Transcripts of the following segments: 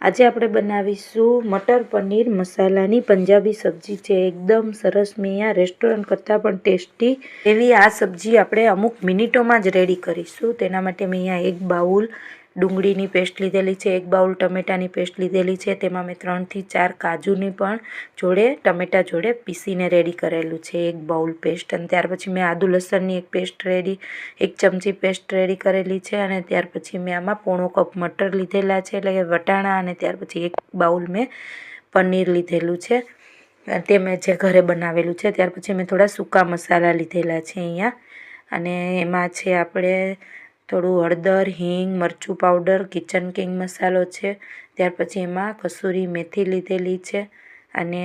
આજે આપણે બનાવીશું મટર પનીર મસાલાની પંજાબી સબ્જી છે। એકદમ સરસ, મેં અહીંયા રેસ્ટોરન્ટ કરતાં પણ ટેસ્ટી એવી આ સબ્જી આપણે અમુક મિનિટોમાં જ રેડી કરીશું। તેના માટે મેં અહીંયા એક બાઉલ ડુંગળીની પેસ્ટ લીધેલી છે, એક બાઉલ ટમેટાની પેસ્ટ લીધેલી છે, તેમાં મેં 3 થી 4 કાજુની પણ જોડે ટમેટા જોડે પીસીને રેડી કરેલું છે, એક બાઉલ પેસ્ટ। અને ત્યાર પછી મેં આદુ લસણની એક પેસ્ટ રેડી 1 ચમચી પેસ્ટ રેડી કરેલી છે। અને ત્યાર પછી મેં આમાં પોણો કપ મટર લીધેલા છે, એટલે કે વટાણા। અને ત્યાર પછી એક બાઉલ મેં પનીર લીધેલું છે, તે મેં જે ઘરે બનાવેલું છે। ત્યાર પછી મેં થોડા સૂકા મસાલા લીધેલા છે અહીંયા, અને એમાં છે આપણે થોડું હળદર, હિંગ, મરચું પાવડર, કિચન કિંગ મસાલો છે। ત્યાર પછી એમાં કસૂરી મેથી લીધેલી છે, અને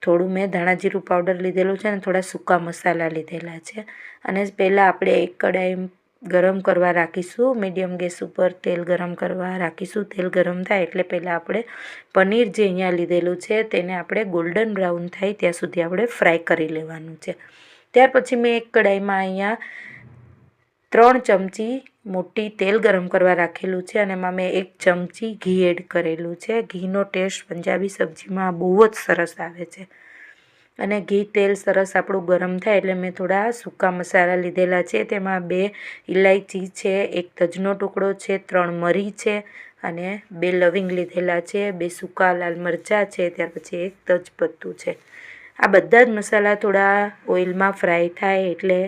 થોડું મેં ધાણા જીરું પાવડર લીધેલું છે, અને થોડા સૂકા મસાલા લીધેલા છે। અને પહેલાં આપણે એક કઢાઈ ગરમ કરવા રાખીશું, મીડિયમ ગેસ ઉપર તેલ ગરમ કરવા રાખીશું। તેલ ગરમ થાય એટલે પહેલાં આપણે પનીર જે અહીંયા લીધેલું છે તેને આપણે ગોલ્ડન બ્રાઉન થાય ત્યાં સુધી આપણે ફ્રાય કરી લેવાનું છે। ત્યાર પછી મેં એક કઢાઈમાં અહીંયા 3 ચમચી મોટી તેલ ગરમ કરવા રાખેલું છે, અને એમાં મેં 1 ચમચી ઘી એડ કરેલું છે। ઘીનો ટેસ્ટ પંજાબી સબ્જીમાં બહુ જ સરસ આવે છે। અને ઘી તેલ સરસ આપણું ગરમ થાય એટલે મેં થોડા સૂકા મસાલા લીધેલા છે, તેમાં 2 ઇલાયચી છે, 1 તજનો ટુકડો છે, 3 મરી છે, અને 2 લવિંગ લીધેલા છે, 2 સૂકા લાલ મરચાં છે, ત્યાર પછી 1 તજપત્તું છે। આ બધા જ મસાલા થોડા ઓઇલમાં ફ્રાય થાય એટલે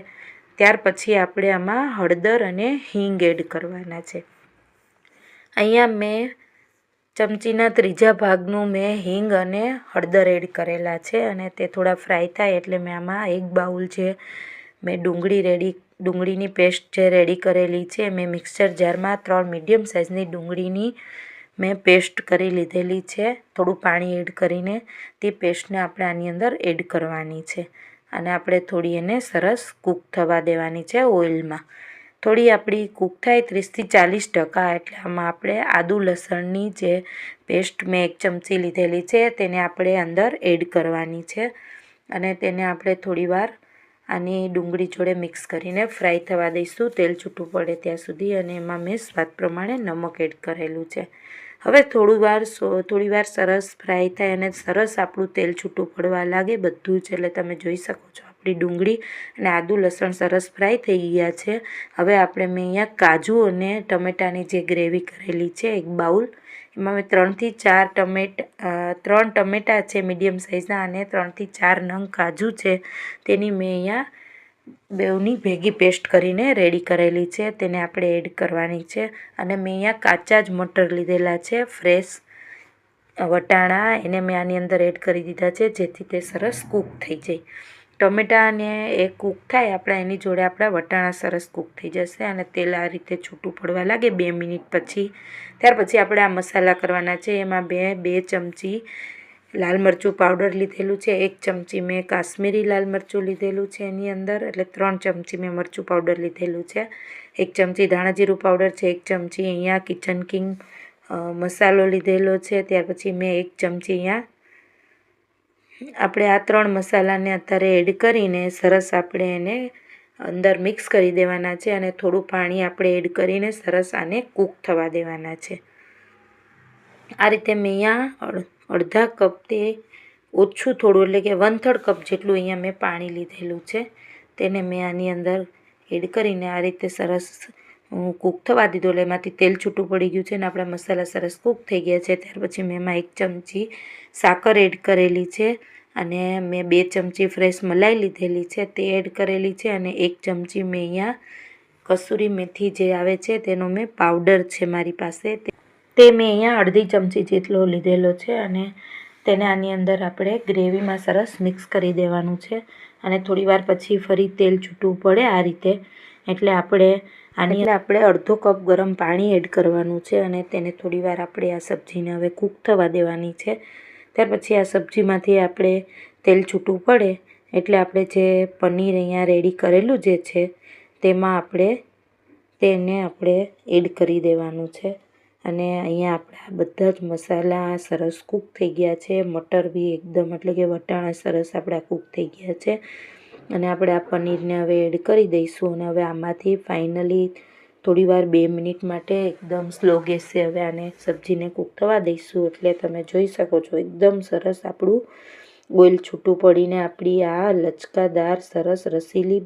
ત્યાર પછી આપણે આમાં હળદર અને હિંગ એડ કરવાના છે। અહીંયા મેં ચમચીના 3જા ભાગનું મેં હિંગ અને હળદર એડ કરેલા છે, અને તે થોડા ફ્રાય થાય એટલે મેં આમાં 1 બાઉલ છે મેં ડુંગળીની પેસ્ટ જે રેડી કરેલી છે, મેં મિક્સર જારમાં 3 મીડિયમ સાઇઝની ડુંગળીની મેં પેસ્ટ કરી લીધેલી છે, થોડું પાણી એડ કરીને તે પેસ્ટને આપણે આની અંદર એડ કરવાની છે, અને આપણે થોડી એને સરસ કૂક થવા દેવાની છે ઓઇલમાં। થોડી આપણી કૂક થાય 30 થી 40%, એટલે આમાં આપણે આદુ લસણની જે પેસ્ટ મેં 1 ચમચી લીધેલી છે તેને આપણે અંદર એડ કરવાની છે, અને તેને આપણે થોડીવાર આની ડુંગળી જોડે મિક્સ કરીને ફ્રાય થવા દઈશું, તેલ છૂટું પડે ત્યાં સુધી। અને એમાં મેં સ્વાદ પ્રમાણે નમક એડ કરેલું છે। હવે થોડીવાર સરસ ફ્રાય થાય અને સરસ આપણું તેલ છૂટું પડવા લાગે બધું જ, એટલે તમે જોઈ શકો છો આપણી ડુંગળી અને આદુ લસણ સરસ ફ્રાય થઈ ગયા છે। હવે આપણે મેં અહીંયા કાજુ અને ટમેટાની જે ગ્રેવી કરેલી છે 1 બાઉલ, એમાં મેં 3 થી 4 ટમેટા છે મીડિયમ સાઇઝના, અને 3 થી 4 નંગ કાજુ છે, તેની મેં અહીંયા બેવની ભેગી પેસ્ટ કરીને રેડી કરેલી છે, તેને આપણે એડ કરવાની છે। અને મેં અહીંયા કાચા જ મટર લીધેલા છે, ફ્રેશ વટાણા, એને મેં આની અંદર એડ કરી દીધા છે, જેથી તે સરસ કૂક થઈ જાય। ટમેટાને એ કૂક થાય આપણા એની જોડે આપણા વટાણા સરસ કૂક થઈ જશે, અને તેલ આ રીતે છૂટું પડવા લાગે 2 મિનિટ પછી। ત્યાર પછી આપણે આ મસાલા કરવાના છે, એમાં 2 ચમચી લાલ મરચું પાવડર લીધેલું છે, 1 ચમચી મેં કાશ્મીરી લાલ મરચું લીધેલું છે એની અંદર, એટલે 3 ચમચી મેં મરચું પાવડર લીધેલું છે, 1 ચમચી ધાણા જીરું પાવડર છે, 1 ચમચી અહીંયા કિચન કિંગ મસાલો લીધેલો છે। ત્યાર પછી મેં 1 ચમચી અહીંયા આપણે આ 3 મસાલાને અત્યારે એડ કરીને સરસ આપણે એને અંદર મિક્સ કરી દેવાના છે, અને થોડું પાણી આપણે એડ કરીને સરસ આને કૂક થવા દેવાના છે। આ રીતે મેં અહીંયા અડધા કપથી ઓછું થોડું, એટલે કે 1/3 કપ જેટલું અહીંયા મેં પાણી લીધેલું છે, તેને મેં આની અંદર એડ કરીને આ રીતે સરસ કૂક થવા દીધું, એટલે એમાંથી તેલ છૂટું પડી ગયું છે, અને આપણા મસાલા સરસ કૂક થઈ ગયા છે। ત્યાર પછી મેં એમાં 1 ચમચી સાકર એડ કરેલી છે, અને મેં 2 ચમચી ફ્રેશ મલાઈ લીધેલી છે તે એડ કરેલી છે, અને 1 ચમચી મેં અહીંયા કસૂરી મેથી જે આવે છે તેનો મેં પાવડર છે મારી પાસે, તે મેં અહીંયા અડધી ચમચી જેટલો લીધેલો છે, અને તેને આની અંદર આપણે ગ્રેવીમાં સરસ મિક્સ કરી દેવાનું છે। અને થોડીવાર પછી ફરી તેલ છૂટું પડે આ રીતે, એટલે આપણે અડધો કપ ગરમ પાણી એડ કરવાનું છે, અને તેને થોડીવાર આપણે આ સબ્જીને હવે કૂક થવા દેવાની છે। ત્યાર પછી આ સબ્જીમાંથી આપણે તેલ છૂટું પડે એટલે આપણે જે પનીર અહીંયા રેડી કરેલું જે છે તેમાં તેને આપણે એડ કરી દેવાનું છે, અને અહીંયા આપણા બધા જ મસાલા સરસ કૂક થઈ ગયા છે, મટર બી એકદમ, એટલે કે વટાણા સરસ આપણા કૂક થઈ ગયા છે, અને આપણે આ પનીરને હવે એડ કરી દઈશું, અને હવે આમાંથી ફાઇનલી થોડીવાર 2 મિનિટ માટે એકદમ સ્લો ગેસે હવે આને સબ્જીને કૂક થવા દઈશું. એટલે તમે જોઈ શકો છો એકદમ સરસ આપણું ઓઇલ છૂટું પડીને આપણી આ લચકાદાર સરસ રસીલી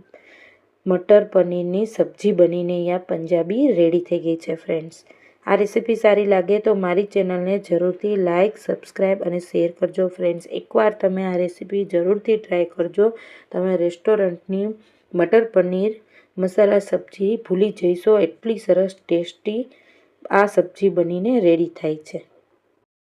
મટર પનીરની સબ્જી બનીને અહીંયા પંજાબી રેડી થઈ ગઈ છે ફ્રેન્ડ્સ. આ રેસીપી સારી લાગે તો મારી ચેનલને જરૂરથી લાઇક, સબસ્ક્રાઈબ અને શેર કરજો ફ્રેન્ડ્સ. એકવાર તમે આ રેસીપી જરૂરથી ટ્રાય કરજો. તમે રેસ્ટોરન્ટની મટર પનીર મસાલા સબ્જી ભૂલી જઈશો, એટલી સરસ ટેસ્ટી આ સબ્જી બનીને રેડી થાય છે.